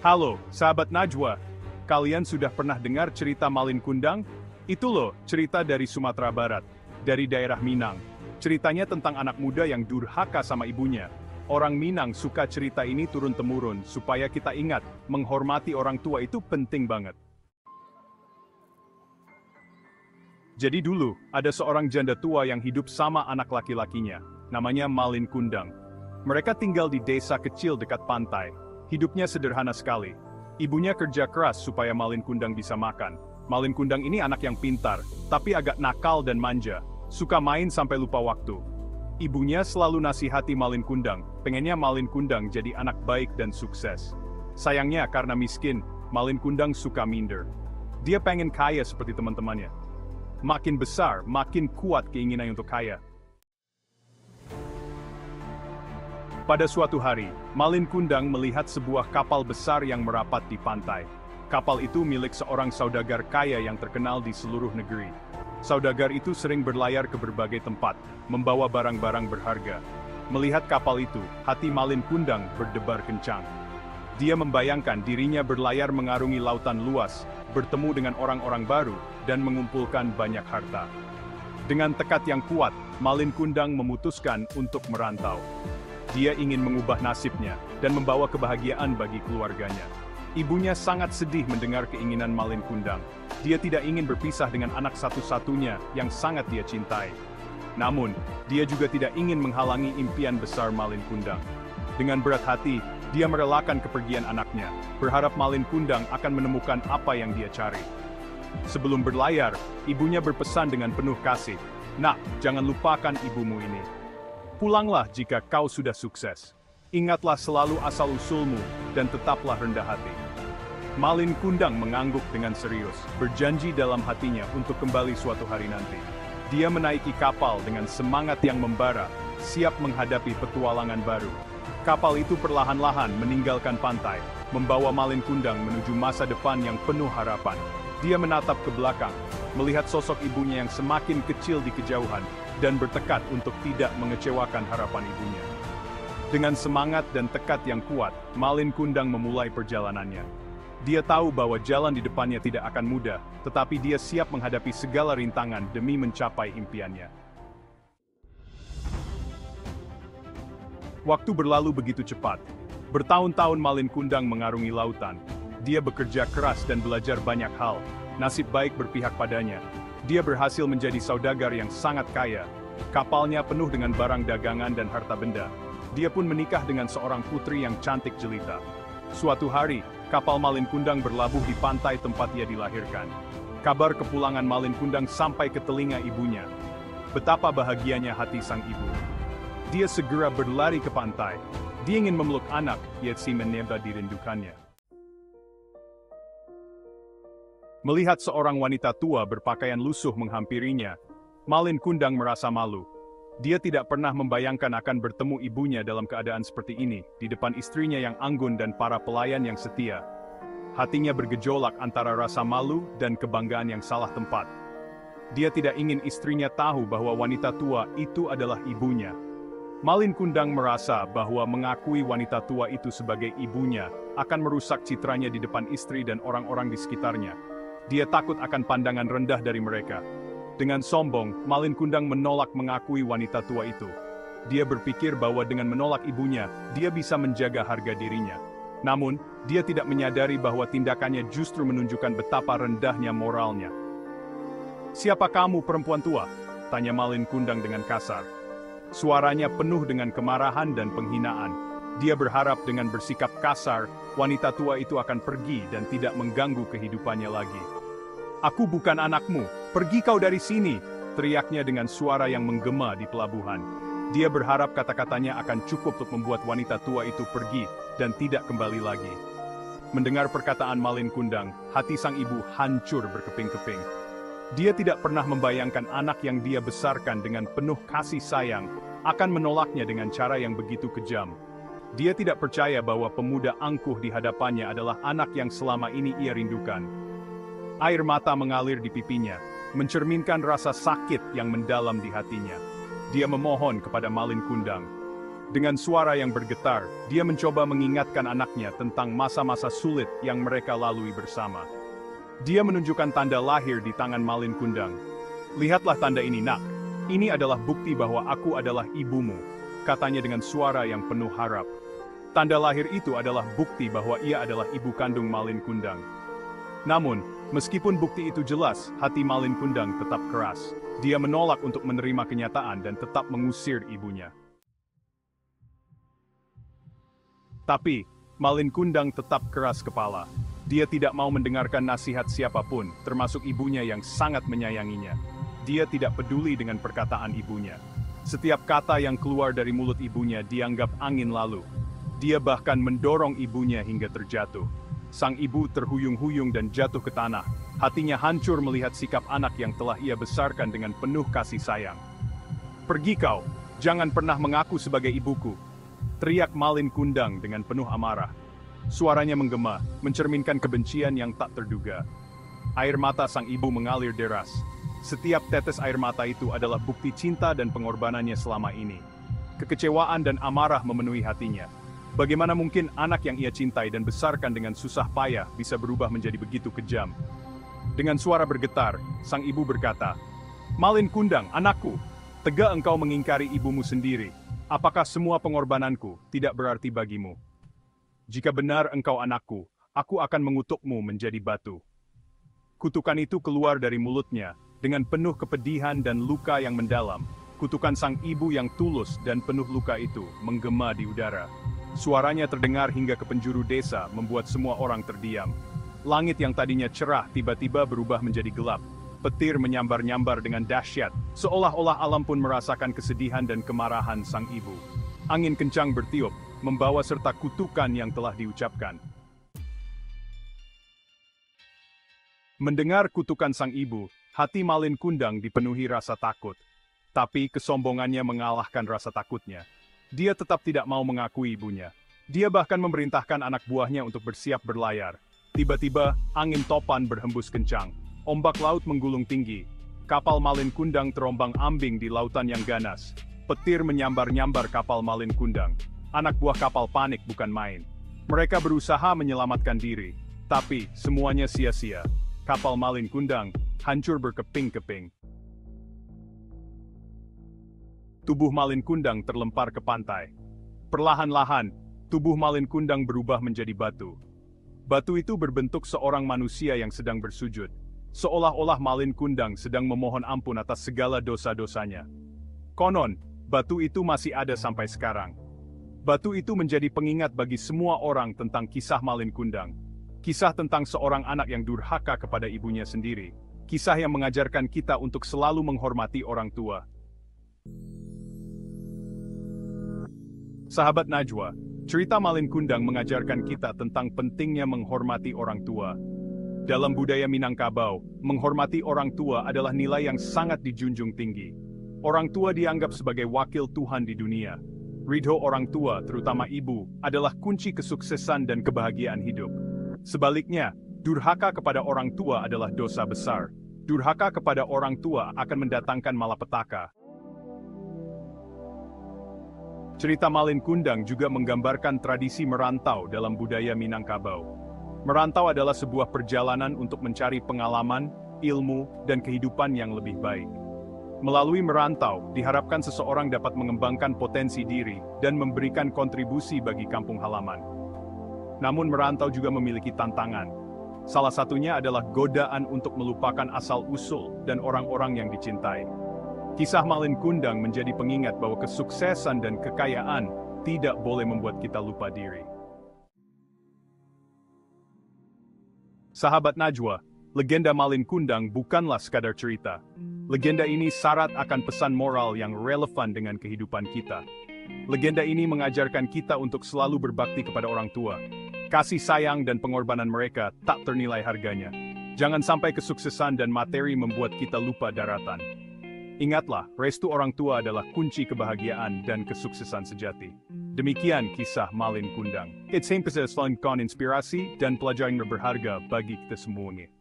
Halo, sahabat Najwa. Kalian sudah pernah dengar cerita Malin Kundang? Itu loh, cerita dari Sumatera Barat, dari daerah Minang. Ceritanya tentang anak muda yang durhaka sama ibunya. Orang Minang suka cerita ini turun-temurun, supaya kita ingat, menghormati orang tua itu penting banget. Jadi dulu, ada seorang janda tua yang hidup sama anak laki-lakinya, namanya Malin Kundang. Mereka tinggal di desa kecil dekat pantai. Hidupnya sederhana sekali. Ibunya kerja keras supaya Malin Kundang bisa makan. Malin Kundang ini anak yang pintar, tapi agak nakal dan manja. Suka main sampai lupa waktu. Ibunya selalu nasihati Malin Kundang, pengennya Malin Kundang jadi anak baik dan sukses. Sayangnya karena miskin, Malin Kundang suka minder. Dia pengen kaya seperti teman-temannya. Makin besar, makin kuat keinginan untuk kaya. Pada suatu hari, Malin Kundang melihat sebuah kapal besar yang merapat di pantai. Kapal itu milik seorang saudagar kaya yang terkenal di seluruh negeri. Saudagar itu sering berlayar ke berbagai tempat, membawa barang-barang berharga. Melihat kapal itu, hati Malin Kundang berdebar kencang. Dia membayangkan dirinya berlayar mengarungi lautan luas, bertemu dengan orang-orang baru, dan mengumpulkan banyak harta. Dengan tekad yang kuat, Malin Kundang memutuskan untuk merantau. Dia ingin mengubah nasibnya dan membawa kebahagiaan bagi keluarganya. Ibunya sangat sedih mendengar keinginan Malin Kundang. Dia tidak ingin berpisah dengan anak satu-satunya yang sangat dia cintai. Namun, dia juga tidak ingin menghalangi impian besar Malin Kundang. Dengan berat hati, dia merelakan kepergian anaknya, berharap Malin Kundang akan menemukan apa yang dia cari. Sebelum berlayar, ibunya berpesan dengan penuh kasih, "Nak, jangan lupakan ibumu ini. Pulanglah jika kau sudah sukses. Ingatlah selalu asal-usulmu, dan tetaplah rendah hati." Malin Kundang mengangguk dengan serius, berjanji dalam hatinya untuk kembali suatu hari nanti. Dia menaiki kapal dengan semangat yang membara, siap menghadapi petualangan baru. Kapal itu perlahan-lahan meninggalkan pantai, membawa Malin Kundang menuju masa depan yang penuh harapan. Dia menatap ke belakang, melihat sosok ibunya yang semakin kecil di kejauhan, dan bertekad untuk tidak mengecewakan harapan ibunya. Dengan semangat dan tekad yang kuat, Malin Kundang memulai perjalanannya. Dia tahu bahwa jalan di depannya tidak akan mudah, tetapi dia siap menghadapi segala rintangan demi mencapai impiannya. Waktu berlalu begitu cepat. Bertahun-tahun Malin Kundang mengarungi lautan. Dia bekerja keras dan belajar banyak hal. Nasib baik berpihak padanya. Dia berhasil menjadi saudagar yang sangat kaya. Kapalnya penuh dengan barang dagangan dan harta benda. Dia pun menikah dengan seorang putri yang cantik jelita. Suatu hari, kapal Malin Kundang berlabuh di pantai tempat ia dilahirkan. Kabar kepulangan Malin Kundang sampai ke telinga ibunya. Betapa bahagianya hati sang ibu. Dia segera berlari ke pantai. Dia ingin memeluk anak, yet si meneba dirindukannya. Melihat seorang wanita tua berpakaian lusuh menghampirinya, Malin Kundang merasa malu. Dia tidak pernah membayangkan akan bertemu ibunya dalam keadaan seperti ini, di depan istrinya yang anggun dan para pelayan yang setia. Hatinya bergejolak antara rasa malu dan kebanggaan yang salah tempat. Dia tidak ingin istrinya tahu bahwa wanita tua itu adalah ibunya. Malin Kundang merasa bahwa mengakui wanita tua itu sebagai ibunya akan merusak citranya di depan istri dan orang-orang di sekitarnya. Dia takut akan pandangan rendah dari mereka. Dengan sombong, Malin Kundang menolak mengakui wanita tua itu. Dia berpikir bahwa dengan menolak ibunya, dia bisa menjaga harga dirinya. Namun, dia tidak menyadari bahwa tindakannya justru menunjukkan betapa rendahnya moralnya. "Siapa kamu, perempuan tua?" tanya Malin Kundang dengan kasar. Suaranya penuh dengan kemarahan dan penghinaan. Dia berharap dengan bersikap kasar, wanita tua itu akan pergi dan tidak mengganggu kehidupannya lagi. "Aku bukan anakmu, pergi kau dari sini!" teriaknya dengan suara yang menggema di pelabuhan. Dia berharap kata-katanya akan cukup untuk membuat wanita tua itu pergi dan tidak kembali lagi. Mendengar perkataan Malin Kundang, hati sang ibu hancur berkeping-keping. Dia tidak pernah membayangkan anak yang dia besarkan dengan penuh kasih sayang akan menolaknya dengan cara yang begitu kejam. Dia tidak percaya bahwa pemuda angkuh di hadapannya adalah anak yang selama ini ia rindukan. Air mata mengalir di pipinya, mencerminkan rasa sakit yang mendalam di hatinya. Dia memohon kepada Malin Kundang, Dengan suara yang bergetar, dia mencoba mengingatkan anaknya tentang masa-masa sulit yang mereka lalui bersama. Dia menunjukkan tanda lahir di tangan Malin Kundang. "Lihatlah tanda ini, nak. Ini adalah bukti bahwa aku adalah ibumu," katanya dengan suara yang penuh harap. Tanda lahir itu adalah bukti bahwa ia adalah ibu kandung Malin Kundang. Namun, meskipun bukti itu jelas, hati Malin Kundang tetap keras. Dia menolak untuk menerima kenyataan dan tetap mengusir ibunya. Tapi, Malin Kundang tetap keras kepala. Dia tidak mau mendengarkan nasihat siapapun, termasuk ibunya yang sangat menyayanginya. Dia tidak peduli dengan perkataan ibunya. Setiap kata yang keluar dari mulut ibunya dianggap angin lalu. Dia bahkan mendorong ibunya hingga terjatuh. Sang ibu terhuyung-huyung dan jatuh ke tanah. Hatinya hancur melihat sikap anak yang telah ia besarkan dengan penuh kasih sayang. "Pergi kau, jangan pernah mengaku sebagai ibuku," teriak Malin Kundang dengan penuh amarah. Suaranya menggema, mencerminkan kebencian yang tak terduga. Air mata sang ibu mengalir deras. Setiap tetes air mata itu adalah bukti cinta dan pengorbanannya selama ini. Kekecewaan dan amarah memenuhi hatinya. Bagaimana mungkin anak yang ia cintai dan besarkan dengan susah payah bisa berubah menjadi begitu kejam? Dengan suara bergetar, sang ibu berkata, "Malin Kundang, anakku, tega engkau mengingkari ibumu sendiri. Apakah semua pengorbananku tidak berarti bagimu? Jika benar engkau anakku, aku akan mengutukmu menjadi batu." Kutukan itu keluar dari mulutnya, dengan penuh kepedihan dan luka yang mendalam. Kutukan sang ibu yang tulus dan penuh luka itu menggema di udara. Suaranya terdengar hingga ke penjuru desa, membuat semua orang terdiam. Langit yang tadinya cerah tiba-tiba berubah menjadi gelap. Petir menyambar-nyambar dengan dahsyat, seolah-olah alam pun merasakan kesedihan dan kemarahan sang ibu. Angin kencang bertiup, membawa serta kutukan yang telah diucapkan. Mendengar kutukan sang ibu, hati Malin Kundang dipenuhi rasa takut. Tapi kesombongannya mengalahkan rasa takutnya. Dia tetap tidak mau mengakui ibunya. Dia bahkan memerintahkan anak buahnya untuk bersiap berlayar. Tiba-tiba, angin topan berhembus kencang. Ombak laut menggulung tinggi. Kapal Malin Kundang terombang-ambing di lautan yang ganas. Petir menyambar-nyambar kapal Malin Kundang. Anak buah kapal panik bukan main. Mereka berusaha menyelamatkan diri. Tapi, semuanya sia-sia. Kapal Malin Kundang hancur berkeping-keping. Tubuh Malin Kundang terlempar ke pantai. Perlahan-lahan, tubuh Malin Kundang berubah menjadi batu. Batu itu berbentuk seorang manusia yang sedang bersujud. Seolah-olah Malin Kundang sedang memohon ampun atas segala dosa-dosanya. Konon, batu itu masih ada sampai sekarang. Batu itu menjadi pengingat bagi semua orang tentang kisah Malin Kundang. Kisah tentang seorang anak yang durhaka kepada ibunya sendiri. Kisah yang mengajarkan kita untuk selalu menghormati orang tua. Sahabat Najwa, cerita Malin Kundang mengajarkan kita tentang pentingnya menghormati orang tua. Dalam budaya Minangkabau, menghormati orang tua adalah nilai yang sangat dijunjung tinggi. Orang tua dianggap sebagai wakil Tuhan di dunia. Ridho orang tua, terutama ibu, adalah kunci kesuksesan dan kebahagiaan hidup. Sebaliknya, durhaka kepada orang tua adalah dosa besar. Durhaka kepada orang tua akan mendatangkan malapetaka. Cerita Malin Kundang juga menggambarkan tradisi merantau dalam budaya Minangkabau. Merantau adalah sebuah perjalanan untuk mencari pengalaman, ilmu, dan kehidupan yang lebih baik. Melalui merantau, diharapkan seseorang dapat mengembangkan potensi diri dan memberikan kontribusi bagi kampung halaman. Namun merantau juga memiliki tantangan. Salah satunya adalah godaan untuk melupakan asal-usul dan orang-orang yang dicintai. Kisah Malin Kundang menjadi pengingat bahwa kesuksesan dan kekayaan tidak boleh membuat kita lupa diri. Sahabat Najwa, legenda Malin Kundang bukanlah sekadar cerita. Legenda ini syarat akan pesan moral yang relevan dengan kehidupan kita. Legenda ini mengajarkan kita untuk selalu berbakti kepada orang tua. Kasih sayang dan pengorbanan mereka tak ternilai harganya. Jangan sampai kesuksesan dan materi membuat kita lupa daratan. Ingatlah, restu orang tua adalah kunci kebahagiaan dan kesuksesan sejati. Demikian kisah Malin Kundang. It's selalu inspirasi dan pelajaran berharga bagi kita semuanya.